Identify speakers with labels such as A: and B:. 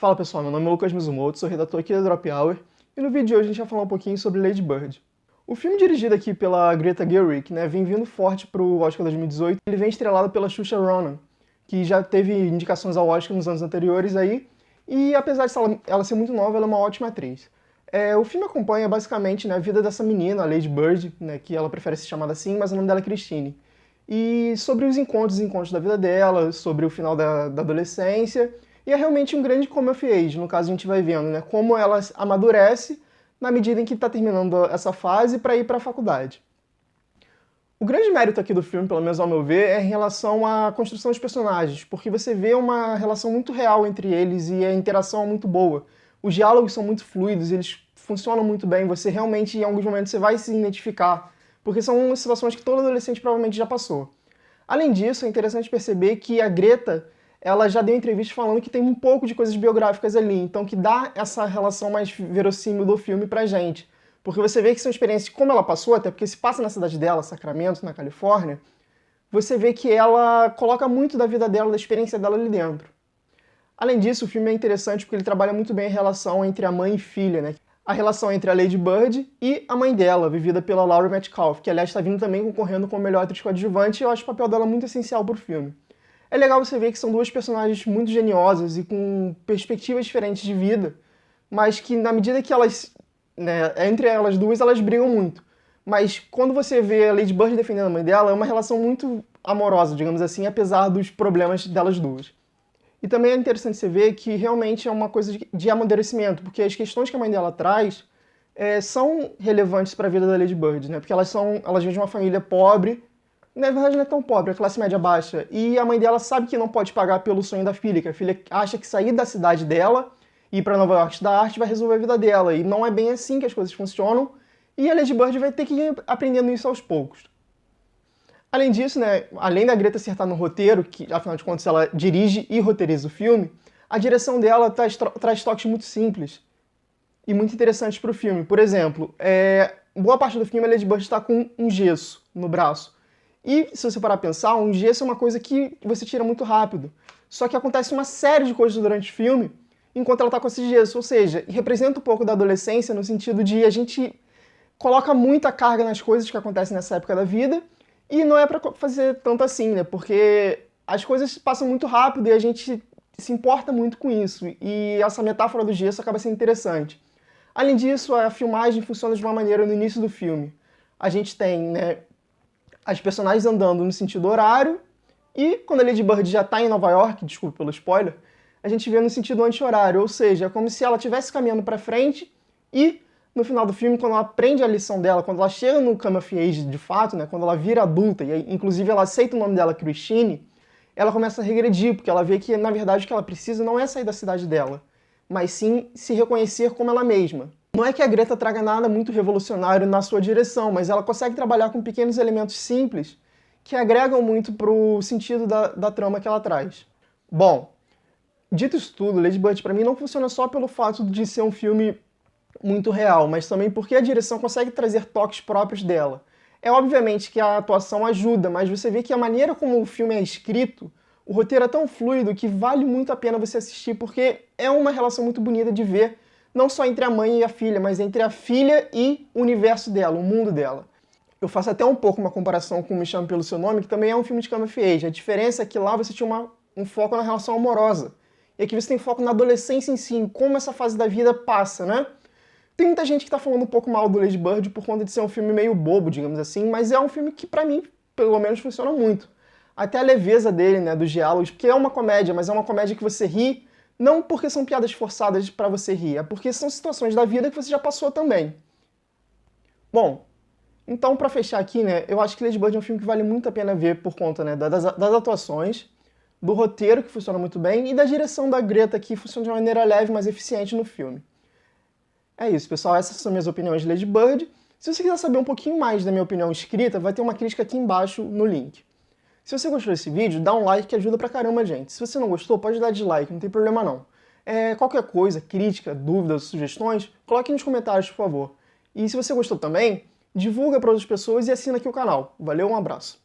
A: Fala pessoal, meu nome é Lucas Mizumoto, sou redator aqui da Drop Hour, e no vídeo de hoje a gente vai falar um pouquinho sobre Lady Bird. O filme dirigido aqui pela Greta Gerwig, vem vindo forte pro Oscar 2018, ele vem estrelado pela Saoirse Ronan, que já teve indicações ao Oscar nos anos anteriores aí, e apesar de ela ser muito nova, ela é uma ótima atriz. O filme acompanha basicamente a vida dessa menina, a Lady Bird, que ela prefere ser chamada assim, mas o nome dela é Christine. E sobre os encontros e desencontros da vida dela, sobre o final da adolescência, e é realmente um grande coming of age, no caso a gente vai vendo, como ela amadurece na medida em que está terminando essa fase para ir para a faculdade. O grande mérito aqui do filme, pelo menos ao meu ver, é em relação à construção dos personagens, porque você vê uma relação muito real entre eles e a interação é muito boa. Os diálogos são muito fluidos, eles funcionam muito bem, você realmente, em alguns momentos, você vai se identificar, porque são situações que todo adolescente provavelmente já passou. Além disso, é interessante perceber que a Greta, ela já deu entrevista falando que tem um pouco de coisas biográficas ali, então que dá essa relação mais verossímil do filme pra gente. Porque você vê que são experiências como ela passou, até porque se passa na cidade dela, Sacramento, na Califórnia, você vê que ela coloca muito da vida dela, da experiência dela ali dentro. Além disso, o filme é interessante porque ele trabalha muito bem a relação entre a mãe e filha, A relação entre a Lady Bird e a mãe dela, vivida pela Laurie Metcalf, que aliás está vindo também concorrendo com a melhor atriz coadjuvante, e eu acho o papel dela muito essencial pro filme. É legal você ver que são duas personagens muito geniosas e com perspectivas diferentes de vida, mas que na medida que elas, entre elas duas, elas brigam muito. Mas quando você vê a Lady Bird defendendo a mãe dela, é uma relação muito amorosa, digamos assim, apesar dos problemas delas duas. E também é interessante você ver que realmente é uma coisa de amadurecimento, porque as questões que a mãe dela traz são relevantes para a vida da Lady Bird, porque elas vêm de uma família pobre, na verdade não é tão pobre, é classe média baixa, e a mãe dela sabe que não pode pagar pelo sonho da filha, que a filha acha que sair da cidade dela e ir para Nova York estudar arte vai resolver a vida dela, e não é bem assim que as coisas funcionam, e a Lady Bird vai ter que ir aprendendo isso aos poucos. Além disso, além da Greta acertar no roteiro, que afinal de contas ela dirige e roteiriza o filme, a direção dela traz toques muito simples e muito interessantes para o filme. Por exemplo, boa parte do filme a Lady Bird está com um gesso no braço. E, se você parar a pensar, um gesso é uma coisa que você tira muito rápido. Só que acontece uma série de coisas durante o filme enquanto ela está com esse gesso. Ou seja, representa um pouco da adolescência no sentido de a gente coloca muita carga nas coisas que acontecem nessa época da vida e não é pra fazer tanto assim, porque as coisas passam muito rápido e a gente se importa muito com isso. E essa metáfora do gesso acaba sendo interessante. Além disso, a filmagem funciona de uma maneira no início do filme. A gente tem, as personagens andando no sentido horário, e quando a Lady Bird já está em Nova York, desculpa pelo spoiler, a gente vê no sentido anti-horário, ou seja, é como se ela estivesse caminhando para frente e, no final do filme, quando ela aprende a lição dela, quando ela chega no come of age de fato, quando ela vira adulta, e inclusive ela aceita o nome dela, Christine, ela começa a regredir, porque ela vê que, na verdade, o que ela precisa não é sair da cidade dela, mas sim se reconhecer como ela mesma. Não é que a Greta traga nada muito revolucionário na sua direção, mas ela consegue trabalhar com pequenos elementos simples que agregam muito pro sentido da trama que ela traz. Bom, dito isso tudo, Lady Bird pra mim não funciona só pelo fato de ser um filme muito real, mas também porque a direção consegue trazer toques próprios dela. É obviamente que a atuação ajuda, mas você vê que a maneira como o filme é escrito, o roteiro é tão fluido que vale muito a pena você assistir, porque é uma relação muito bonita de ver, não só entre a mãe e a filha, mas entre a filha e o universo dela, o mundo dela. Eu faço até um pouco uma comparação com Me Chame Pelo Seu Nome, que também é um filme de come of age. A diferença é que lá você tinha um foco na relação amorosa. E aqui você tem foco na adolescência em si, em como essa fase da vida passa, Tem muita gente que tá falando um pouco mal do Lady Bird por conta de ser um filme meio bobo, digamos assim, mas é um filme que pra mim, pelo menos, funciona muito. Até a leveza dele, dos diálogos, porque é uma comédia, mas é uma comédia que você ri não porque são piadas forçadas pra você rir, é porque são situações da vida que você já passou também. Bom, então pra fechar aqui, eu acho que Lady Bird é um filme que vale muito a pena ver por conta das atuações, do roteiro que funciona muito bem e da direção da Greta que funciona de uma maneira leve, mas eficiente no filme. É isso, pessoal, essas são minhas opiniões de Lady Bird. Se você quiser saber um pouquinho mais da minha opinião escrita, vai ter uma crítica aqui embaixo no link. Se você gostou desse vídeo, dá um like que ajuda pra caramba, gente. Se você não gostou, pode dar dislike, não tem problema não. Qualquer coisa, crítica, dúvidas, sugestões, coloque nos comentários, por favor. E se você gostou também, divulga para outras pessoas e assina aqui o canal. Valeu, um abraço.